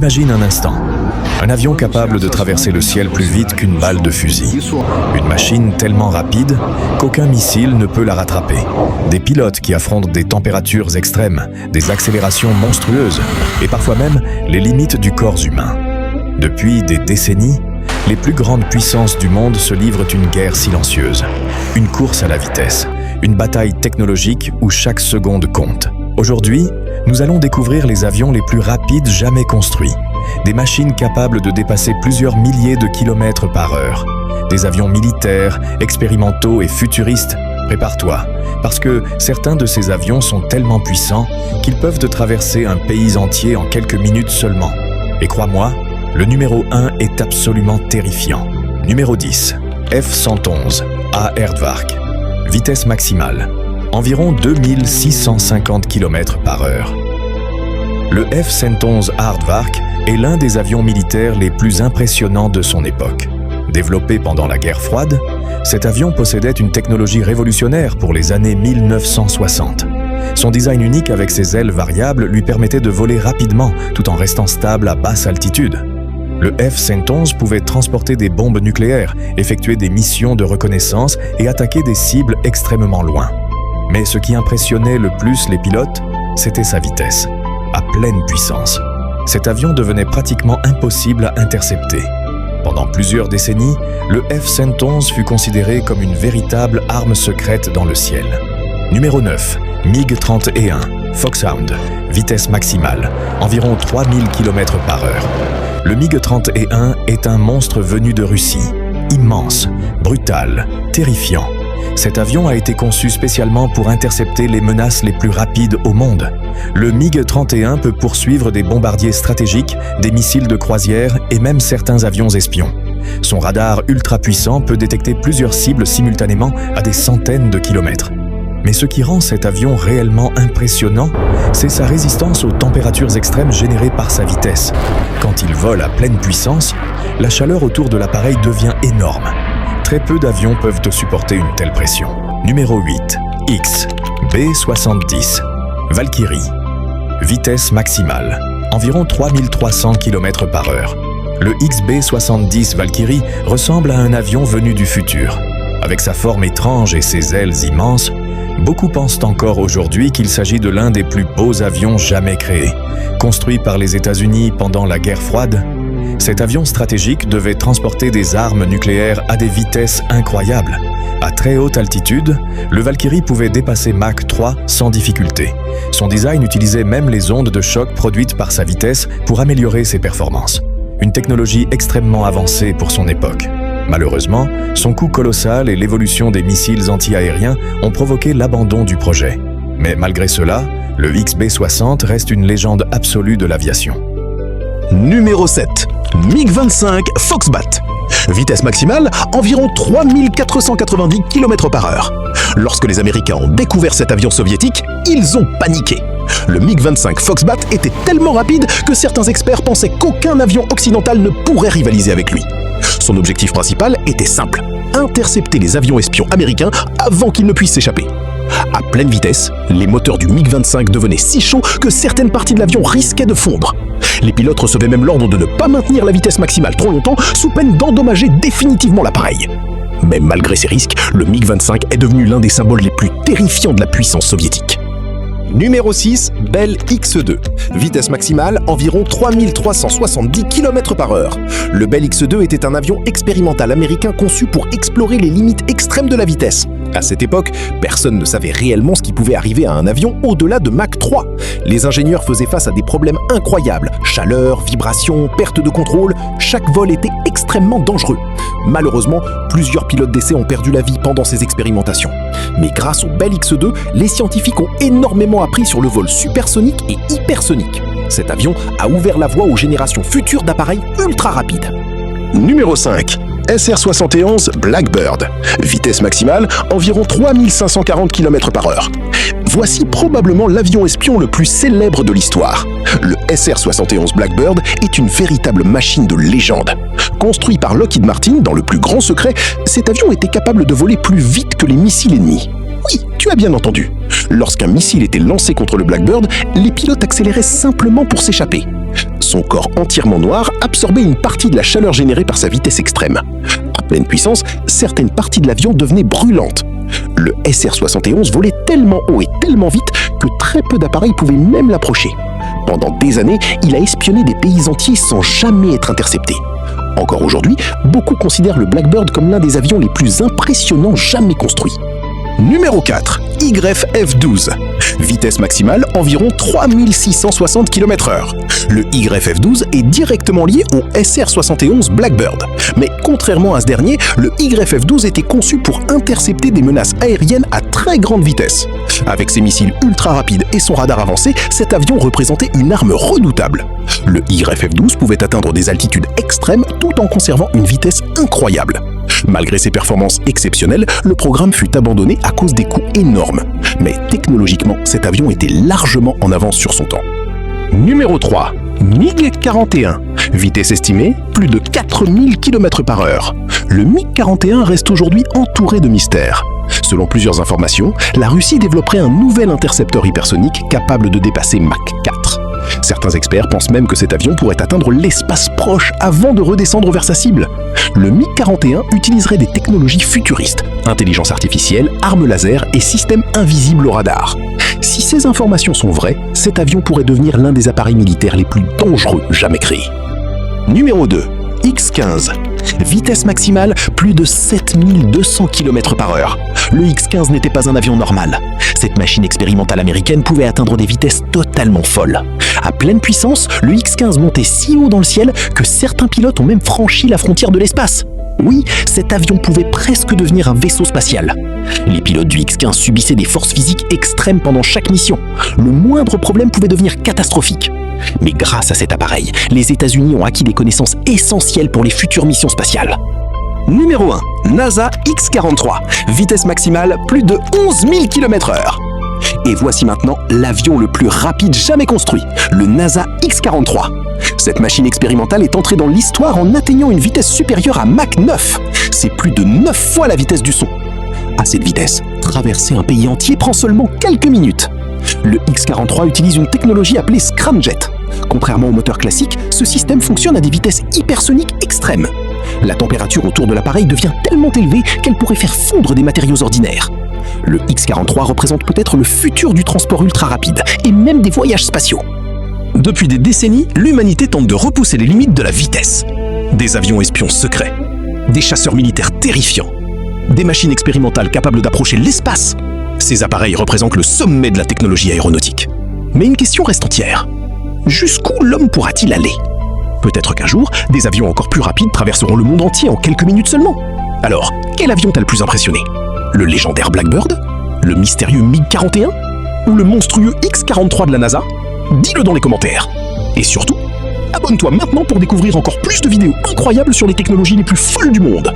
Imagine un instant, un avion capable de traverser le ciel plus vite qu'une balle de fusil. Une machine tellement rapide qu'aucun missile ne peut la rattraper. Des pilotes qui affrontent des températures extrêmes, des accélérations monstrueuses et parfois même les limites du corps humain. Depuis des décennies, les plus grandes puissances du monde se livrent une guerre silencieuse, une course à la vitesse, une bataille technologique où chaque seconde compte. Aujourd'hui, nous allons découvrir les avions les plus rapides jamais construits, des machines capables de dépasser plusieurs milliers de kilomètres par heure, des avions militaires, expérimentaux et futuristes. Prépare-toi, parce que certains de ces avions sont tellement puissants qu'ils peuvent traverser un pays entier en quelques minutes seulement. Et crois-moi, le numéro 1 est absolument terrifiant. Numéro 10, F-111, A. Aardvark. Vitesse maximale, environ 2650 km par heure. Le F-111 Aardvark est l'un des avions militaires les plus impressionnants de son époque. Développé pendant la guerre froide, cet avion possédait une technologie révolutionnaire pour les années 1960. Son design unique avec ses ailes variables lui permettait de voler rapidement tout en restant stable à basse altitude. Le F-111 pouvait transporter des bombes nucléaires, effectuer des missions de reconnaissance et attaquer des cibles extrêmement loin. Mais ce qui impressionnait le plus les pilotes, c'était sa vitesse, à pleine puissance. Cet avion devenait pratiquement impossible à intercepter. Pendant plusieurs décennies, le F-111 fut considéré comme une véritable arme secrète dans le ciel. Numéro 9, MiG-31, Foxhound, vitesse maximale, environ 3000 km par heure. Le MiG-31 est un monstre venu de Russie, immense, brutal, terrifiant. Cet avion a été conçu spécialement pour intercepter les menaces les plus rapides au monde. Le MiG-31 peut poursuivre des bombardiers stratégiques, des missiles de croisière et même certains avions espions. Son radar ultra puissant peut détecter plusieurs cibles simultanément à des centaines de kilomètres. Mais ce qui rend cet avion réellement impressionnant, c'est sa résistance aux températures extrêmes générées par sa vitesse. Quand il vole à pleine puissance, la chaleur autour de l'appareil devient énorme. Très peu d'avions peuvent supporter une telle pression. Numéro 8, X, B-70, Valkyrie. Vitesse maximale, environ 3300 km par heure. Le XB-70 Valkyrie ressemble à un avion venu du futur. Avec sa forme étrange et ses ailes immenses, beaucoup pensent encore aujourd'hui qu'il s'agit de l'un des plus beaux avions jamais créés. Construit par les États-Unis pendant la guerre froide, cet avion stratégique devait transporter des armes nucléaires à des vitesses incroyables. À très haute altitude, le Valkyrie pouvait dépasser Mach 3 sans difficulté. Son design utilisait même les ondes de choc produites par sa vitesse pour améliorer ses performances. Une technologie extrêmement avancée pour son époque. Malheureusement, son coût colossal et l'évolution des missiles anti-aériens ont provoqué l'abandon du projet. Mais malgré cela, le XB-60 reste une légende absolue de l'aviation. Numéro 7, MiG-25 Foxbat. Vitesse maximale, environ 3490 km par heure. Lorsque les Américains ont découvert cet avion soviétique, ils ont paniqué. Le MiG-25 Foxbat était tellement rapide que certains experts pensaient qu'aucun avion occidental ne pourrait rivaliser avec lui. Son objectif principal était simple, intercepter les avions espions américains avant qu'ils ne puissent s'échapper. À pleine vitesse, les moteurs du MiG-25 devenaient si chauds que certaines parties de l'avion risquaient de fondre. Les pilotes recevaient même l'ordre de ne pas maintenir la vitesse maximale trop longtemps sous peine d'endommager définitivement l'appareil. Mais malgré ces risques, le MiG-25 est devenu l'un des symboles les plus terrifiants de la puissance soviétique. Numéro 6, Bell X-2. Vitesse maximale, environ 3370 km par heure. Le Bell X-2 était un avion expérimental américain conçu pour explorer les limites extrêmes de la vitesse. À cette époque, personne ne savait réellement ce qui pouvait arriver à un avion au-delà de Mach 3. Les ingénieurs faisaient face à des problèmes incroyables. Chaleur, vibrations, perte de contrôle, chaque vol était extrêmement dangereux. Malheureusement, plusieurs pilotes d'essai ont perdu la vie pendant ces expérimentations. Mais grâce au Bell X-2, les scientifiques ont énormément appris sur le vol supersonique et hypersonique. Cet avion a ouvert la voie aux générations futures d'appareils ultra rapides. Numéro 5, SR-71 Blackbird. Vitesse maximale, environ 3540 km par heure. Voici probablement l'avion espion le plus célèbre de l'histoire. Le SR-71 Blackbird est une véritable machine de légende. Construit par Lockheed Martin dans le plus grand secret, cet avion était capable de voler plus vite que les missiles ennemis. Oui, tu as bien entendu. Lorsqu'un missile était lancé contre le Blackbird, les pilotes accéléraient simplement pour s'échapper. Son corps entièrement noir absorbait une partie de la chaleur générée par sa vitesse extrême. À pleine puissance, certaines parties de l'avion devenaient brûlantes. Le SR-71 volait tellement haut et tellement vite que très peu d'appareils pouvaient même l'approcher. Pendant des années, il a espionné des pays entiers sans jamais être intercepté. Encore aujourd'hui, beaucoup considèrent le Blackbird comme l'un des avions les plus impressionnants jamais construits. Numéro 4, YF-12. Vitesse maximale environ 3660 km/h. Le YF-12 est directement lié au SR-71 Blackbird. Mais contrairement à ce dernier, le YF-12 était conçu pour intercepter des menaces aériennes à très grande vitesse. Avec ses missiles ultra rapides et son radar avancé, cet avion représentait une arme redoutable. Le YF-12 pouvait atteindre des altitudes extrêmes tout en conservant une vitesse incroyable. Malgré ses performances exceptionnelles, le programme fut abandonné à cause des coûts énormes. Mais technologiquement, cet avion était largement en avance sur son temps. Numéro 3, MiG-41. Vitesse estimée, plus de 4000 km/h. Le MiG-41 reste aujourd'hui entouré de mystères. Selon plusieurs informations, la Russie développerait un nouvel intercepteur hypersonique capable de dépasser Mach 4. Certains experts pensent même que cet avion pourrait atteindre l'espace proche avant de redescendre vers sa cible. Le MiG-41 utiliserait des technologies futuristes, intelligence artificielle, armes laser et systèmes invisibles au radar. Si ces informations sont vraies, cet avion pourrait devenir l'un des appareils militaires les plus dangereux jamais créés. Numéro 2, X-15. Vitesse maximale, plus de 7200 km/h. Le X-15 n'était pas un avion normal. Cette machine expérimentale américaine pouvait atteindre des vitesses totalement folles. À pleine puissance, le X-15 montait si haut dans le ciel que certains pilotes ont même franchi la frontière de l'espace. Oui, cet avion pouvait presque devenir un vaisseau spatial. Les pilotes du X-15 subissaient des forces physiques extrêmes pendant chaque mission. Le moindre problème pouvait devenir catastrophique. Mais grâce à cet appareil, les États-Unis ont acquis des connaissances essentielles pour les futures missions spatiales. Numéro 1, NASA X-43. Vitesse maximale, plus de 11 000 km/h. Et voici maintenant l'avion le plus rapide jamais construit, le NASA X-43. Cette machine expérimentale est entrée dans l'histoire en atteignant une vitesse supérieure à Mach 9. C'est plus de 9 fois la vitesse du son. À cette vitesse, traverser un pays entier prend seulement quelques minutes. Le X-43 utilise une technologie appelée scramjet. Contrairement au moteur classique, ce système fonctionne à des vitesses hypersoniques extrêmes. La température autour de l'appareil devient tellement élevée qu'elle pourrait faire fondre des matériaux ordinaires. Le X-43 représente peut-être le futur du transport ultra rapide et même des voyages spatiaux. Depuis des décennies, l'humanité tente de repousser les limites de la vitesse. Des avions espions secrets, des chasseurs militaires terrifiants, des machines expérimentales capables d'approcher l'espace. Ces appareils représentent le sommet de la technologie aéronautique. Mais une question reste entière. Jusqu'où l'homme pourra-t-il aller ? Peut-être qu'un jour, des avions encore plus rapides traverseront le monde entier en quelques minutes seulement. Alors, quel avion t'a le plus impressionné ? Le légendaire Blackbird ? Le mystérieux MiG-41 ? Ou le monstrueux X-43 de la NASA ? Dis-le dans les commentaires. Et surtout, abonne-toi maintenant pour découvrir encore plus de vidéos incroyables sur les technologies les plus folles du monde.